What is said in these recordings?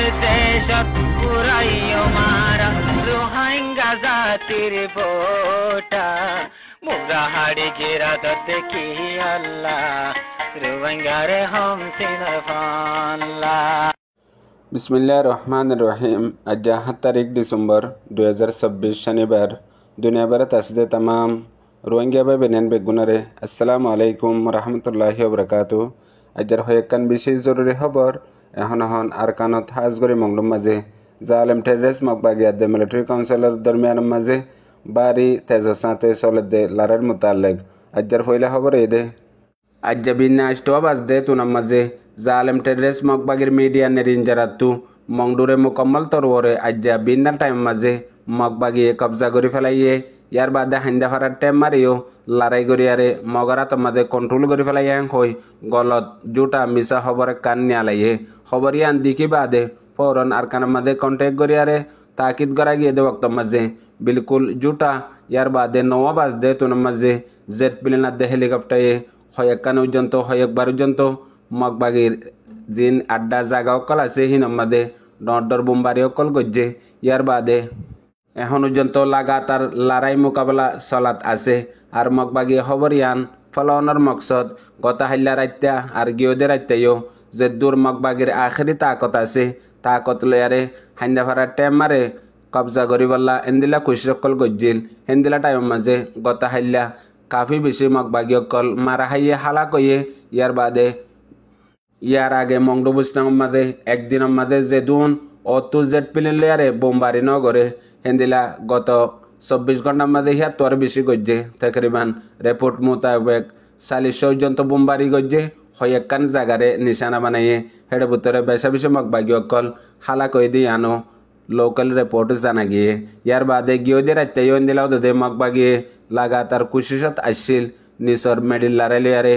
দেশত উড়াইও মারা রোহিঙ্গা জাতির বোটা মুগাহাড়ি গিরাদত কি আল্লাহ রোহিঙ্গারে হম সিনার ফাল্লা। বিসমিল্লাহির রহমানির রহিম। আজ 7 তারিখ ডিসেম্বর 2026 শনিবার। দুনিয়াভৰত আছে তামাম রোহিঙ্গা ভাই বেনেন বেগুনারে আসসালামু আলাইকুম রহমতুল্লাহি ওবরাকাতু। আজর হয়েকান বিশেষ জরুরি খবর এখন আরকানত হাজগরি মংলুম মাঝে জালেম টেররিস্ট মকবাগিয়াত মিলিটারি কাউন্সিলর দরমিয়ান মাঝে বাড়ি তেজ সাথে চলদে লারের মোতালেক আজর হইলে খবর এদে আজ বিন্যা স্টোবাজ দে তুনাম মাঝে জালেম টেররিস্ট মকবাগির মিডিয়া নেরিঞ্জারাতু মংডুরে মুকম্মল তরওরে আজ বিন্যা টাইম মাঝে মকবাগিয়ে কবজা করে ফেলাইয়ে ইয়ার বাদে হাইন্দা ফারার টেম মারিও লড়াই করিয়ারে মগরাত মাঝে কন্ট্রোল করে ফেলাইয়া হই গলত জুটা মিশা খবর কান নিয়ালাইয়ে খবর ইয়ান দিকি বাদে ফৌরন আরকানের মাঝে কন্টেক্ট করিয়ারে তাকিদ করা গিয়ে দে বক্ত মাঝে বিলকুল জুটা ইয়ার বাদে নওয়াবাজ দে তুনার মাঝে জেট প্লেনার দে হেলিকপ্টারে হয়েকান পর্যন্ত হয়েকবার পর্যন্ত মগবাগির জিন আড্ডা জায়গা অকল আছে হিনম্মাদে ডর বোমবারি অকল গজ্জে ইয়ার বাদে এখন পর্যন্ত লাগাতার লড়াই মোকাবেলা চলাত আছে আর মগবাগি খবর ইয়ান ফলানোর মকসদ গতা হাল্লা রাত্যা আর গিয়েদের রাত্যাইও যে দূর মগবাগির আখেরি তাকত আছে তাকত লয়ারে হাইন্দা ফারার টেম মারে কবজা করিবল্লা এন্দিলা খুশি অকল গজ্জিল হেন্দিলা টাইম মাঝে গতা হাল্লা কাফি বেশি মগবাগি অকল মারা হাইয়ে হালা কইয়ে ইয়ার বাদে ইয়ার আগে মংডু বুসনাম মাঝে একদিনের মাঝে যে দুন অতু জেট প্লেন লেয়ারে বোমবারি নগরে হেন্দিলা গত 24 ঘন্টার মাঝে তোর বেশি গজ্জে তকরিবান রিপোর্ট মোতাবেক 40 পর্যন্ত বোমবারি গজ্জে হয়েকান জায়গারে নিশানা বানাইয়ে হেডে ভিতরে বেশা বেশি মগবাগি অকল হালা কই দিয়ে আনো লোকাল রিপোর্ট জানা গিয়ে ইয়ার বাদে গিয়ে রাত্যাই দিলাও দে মগবাগিয়ে লাগাতার কুশিসত আসছিল নিসর মেডিল লড়াইলিয়ারে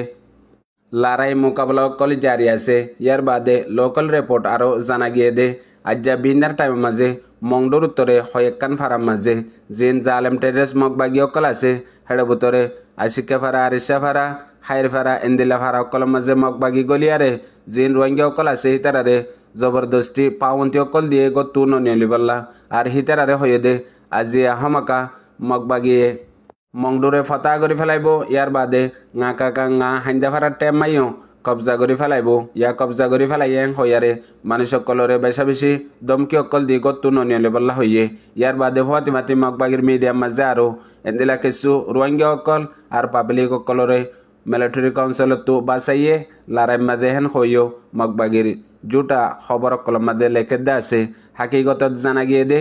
লড়াই মোকাবেলা অকল জারি আছে ইয়ার বাদে লোকাল রিপোর্ট আরও জানা গিয়ে দে আজ বিন্দার টাইম মাঝে মংডুর উত্তরে হয়েকান ফারাম মাঝে জিন জালেম টেররিস্ট মগবাগি অকল আছে হেডে ভিতরে আশিকা ফারা আরিসা ফারা হাইর ফারা এন্দিলা ফারা অকল মাঝে মগবাগি গলিয়ারে জিন রোহিঙ্গা অকল আছে হিতারারে জবরদস্তি পাউন্তি অকল দিয়ে গতু নিলিবল্লা আর হিতারারে হয়ে দে আজি হামাকা মগবাগিয়ে মংডুরে ফতা করে ফেলাইব ইয়ার বাদে ngা কাকা ngা হাইন্দা ফারার টেম মাইও কবজা করে ফেলাইব ইয়া কবজা করে ফেলাইয়ে হইয়ারে মানুষ সকলরে বেশা বেশি দমকি অকল দিয়ে গতু নিলিবল্লা হইয়ে ইয়ার বাদে ফাতি মাতি মগবাগির মিডিয়াম মাঝে আরো এন্দিলা কিছু রোহিঙ্গা অকল আর পাবলিক অকলরে মিলিটারি কাউন্সিল তো বাসাইয়ে লড়াই মাঝে হেন হইও মগবাগির জুটা খবর অকল মাঝে লেখে দে আছে হাকিগত জানা গিয়ে দে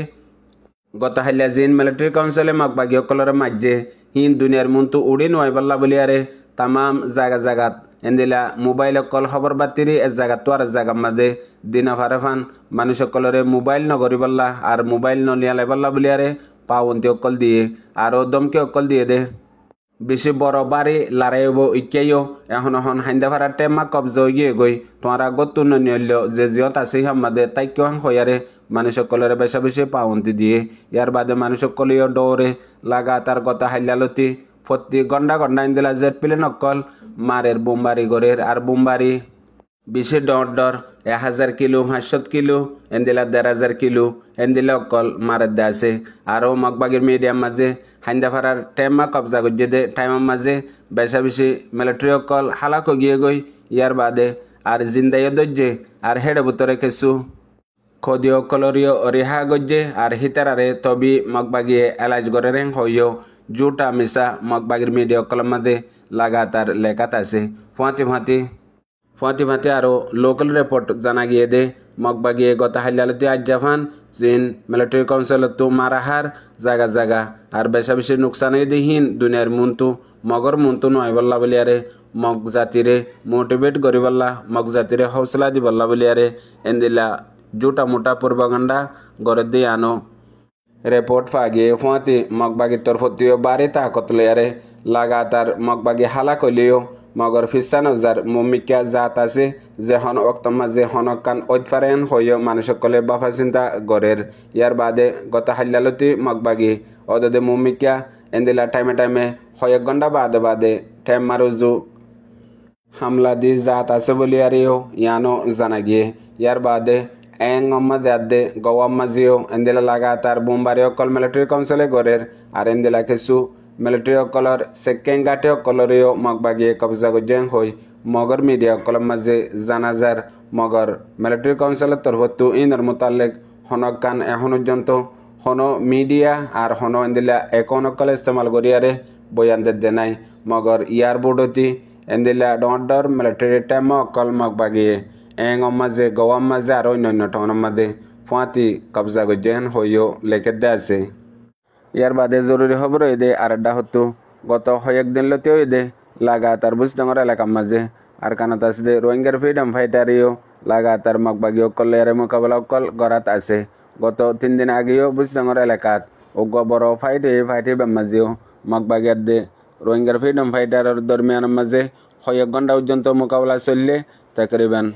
গত হাইলা জিন মিলিটারি কাউন্সিলে মগবাগি অকলরে মাঝে হিন দুনিয়ার মন্তু উড়ি নয় বল্লা বলিয়ারে তামাম জায়গা জায়গাত এন্দিলা মোবাইল অকল খবর বাতিরি এক জায়গা তো আর জায়গার মাঝে দিনা ফারেফান মানুষ সকলরে মোবাইল নগরি বল্লা আর মোবাইল নলিয়ালে বল্লা বলিয়ারে পাউন্তি অকল দিয়ে আরও দমকে অকল দিয়ে দে বেশি বড় বাড়ি লড়াইব ইকাইও এখন হাইন্দা ফারার টেমা কবজা গিয়ে গই তোমার গত নিল যে জিয়ত আছে হামাদে তাই কেউ হইয়ারে মানুষ সকলের বেশা বেশি পাউন্তি দিয়ে ইয়ার বাদে মানুষ সকলেও দৌড়ে লাগাতার গত হাইলালতি প্রতি ঘন্টা ঘন্টা ইন্দিলা জেট প্লেন অকল মারের বোমবারি গড়ের আর বোমবারি বেশি ডর 1000 কিলো 500 কিলো এন্দিলা 1500 কিলো এন্দিলা অকল মারের দে আছে আরও মগবাগির মিডিয়াম মাঝে হাইন্দা ফারার টেমা কবজা গজ্জে দে টাইমের মাঝে বেশা বেশি মিলিটারি অকল হালাকো গিয়ে গই ইয়ার বাদে আর জিন্দাইও দজ্জে আর হেডে ভিতরে কিছু খদি অকলরিও রেহা গজ্জে আর হিতারারে তবি মগবাগিয়ে এলাজ গড়ে রেং হইও জুটা মিশা মগবাগির মিডিয়া অকলের মাঝে লাগাতার লেখাত আছে ফাঁতি আরও লোকাল রিপোর্ট জানা গিয়ে দে মগবাগিয়ে গত হাইলালতি আজ জাফান জিন মিলিটারি কাউন্সিল তো মারাহার জায়গা জায়গা আর বেশা বেশি নুকসান দিহীন দুনিয়ার মন্তু মগর মন্তু নয় বল্লা বলিয়ারে মগ জাতিরে মোটিভেট করি বল্লা মগ জাতিরে হৌসলা দি বল্লা বলিয়ারে এন্দিলা জুটা মোটা পূর্বগণ্ডা গড়ে দিয়ে আনো রিপোর্ট ফাগিয়ে ফাঁতি মগবাগির তরফতিও বাড়ি তাকত লয়ারে লাগাতার মগবাগি হালা কলিও মগর ফিসান হাজার মমিকা জাত আছে যে হন অক্ত মাঝে হনকান ঐতফারেন হইও মানুষ সকলে বাফা চিন্তা গড়ের ইয়ার বাদে গত হাল্লালতি মগবাগি অদে মমিকা এন্দিলা টাইমে কয়েক ঘন্টা বাদে টেম মারুজু হামলা দি জাত আছে বলি আর ইয়ানো জানা গিয়ে ইয়ার বাদে Mmadde adde gowammaziyo endila lagatar bumbari okol military council gorer ar endila kesu military okolor sekkengate okolorio mogbagi kabzago jeng hoy mogor media okol maze zanazar mogor military council torhotu inor mutallik honokkan ehono jonto hono media ar hono endila ekonokol istemal goriare boyande denai mogor yar bodoti endila dondor military temo okol mogbagi maze gowam maze aro nonno tono made fuati kabza go jen hoyo lekedde আছে ইয়ার বাদে জরুরি খবর হইদে আরেকটা হতো গত কয়েকদিন লতে হইদে লাগাতার বুঝডঙ্গর এলাকার মাঝে আর কানত আছে রোহিঙ্গার ফ্রিডম ফাইটারিও লাগাতার মগবাগি অকলের মোকাবেলা অকল গড়াত আছে গত 3 দিন আগেও বুঝডঙ্গর এলাকাত ও বড় ফাইটে মাঝেও মগবাগির দে রোহিঙ্গার ফ্রিডম ফাইটারের দরমিয়ানের মাঝে কয়েক ঘন্টা পর্যন্ত মোকাবেলা চললে তাকরিবান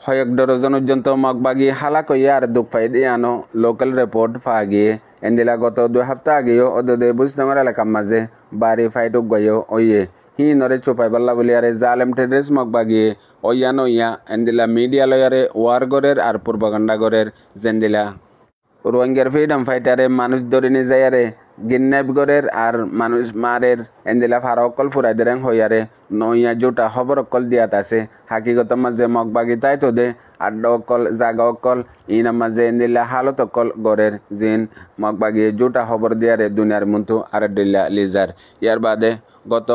কয়েক ডজন পর্যন্ত মগবাগি হালাক হইয়া আর দুঃখ ফাইদে আনো লোকাল রিপোর্ট পাওয়া গিয়ে এন্দিলা গত 2 সপ্তাহ আগেও ওদে বুঝডঙ্গর এলাকার মাঝে বাড়ি ফাইটক গইও ওইয়ে হি নরে চোপাই বাল্লা বলি আরে জালেম টেড্রেস মগবাগি ওইয়া নইয়া এন্দিলা মিডিয়া লয়ারে ওয়ার গরের আর প্রপাগান্ডা গরের জেন্দিলা রোহিঙ্গার ফ্রিডম ফাইটারে মানুষ ধরে নিয়ে যায়ারে গিন্নাইব গরের আর মানুষ মারের এন্দিলা ফারা অকল ফুরাই দেরেন হইয়ারে নইয়া জোটা খবর অকল দিয়াত আছে হাকিগত মাঝে মগবাগি তাই তো দে আড্ডা অকল জাগা অকল ইনা মাঝে এন্দিলা হালত অকল গরের জিন মগবাগি জোটা খবর দিয়ারে দুনিয়ার মন্তু আর ডিল্লা লিজার ইয়ার বাদে গত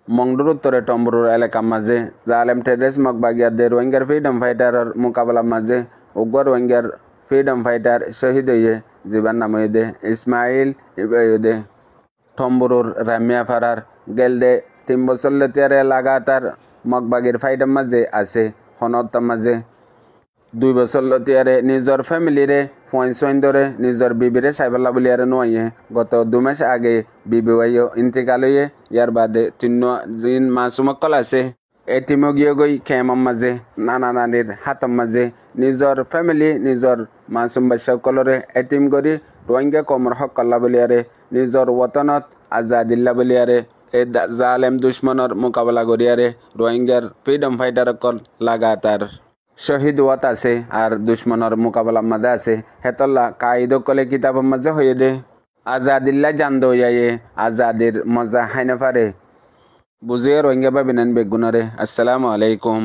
মংডুর উত্তরে টম্বুর এলাকার মাঝে জালেম টেড্রেস মগবাগিয়াদের রোহিঙ্গার ফ্রিডম ফাইটারের মোকাবেলার মাঝে উগ্র রোহিঙ্গার ফ্রিডম ফাইটার শহীদ হয়ে জীবন নাম হয়ে ইসমাইল ইবে টম্বুরুর রামিয়া ফারার গেলদে 3 বছর লেতিয়ারে লাগাতার মগবাগির ফাইটার মাঝে আছে হনতার মাঝে 2 বছর লতিয়ারে নিজের ফ্যামিলিরে পয়েন্ট ধরে নিজের বিবিরে সাইবাল্লা বলিয়ারে নয় গত 2 মাস আগে বিবি ওয়াইও ইন্তেকাল হয়ে ইয়ার বাদে 3 মাসুমকল আছে এটিমো গিয়ে গই খেমার মাঝে নানা নানির হাতর মাঝে নিজের ফ্যামিলি নিজের মাসুম বাচ্চাসকলরে এটিম করি রোহিঙ্গা কমর হক কল্লা বলিয়ারে নিজের ওতনত আজাদিল্লা বলিয়ারে এই জালেম দুশ্মনের মোকাবেলা করিয়ারে রোহিঙ্গার ফ্রিডম ফাইটার অকল লাগাতার শহীদ ওয়াত আছে আর দুশ্মনের মোকাবেলার মাঝে আছে হেতল্লা কায়দ কলে কিতাবের মাঝে হয়ে দে আজাদিল্লা জান দইয়ায়ে আজাদির মজা হাইনা পারে বুঝিয়ে রোহিঙ্গা ভাবিনেন বেগুনারে। আসসালামু আলাইকুম।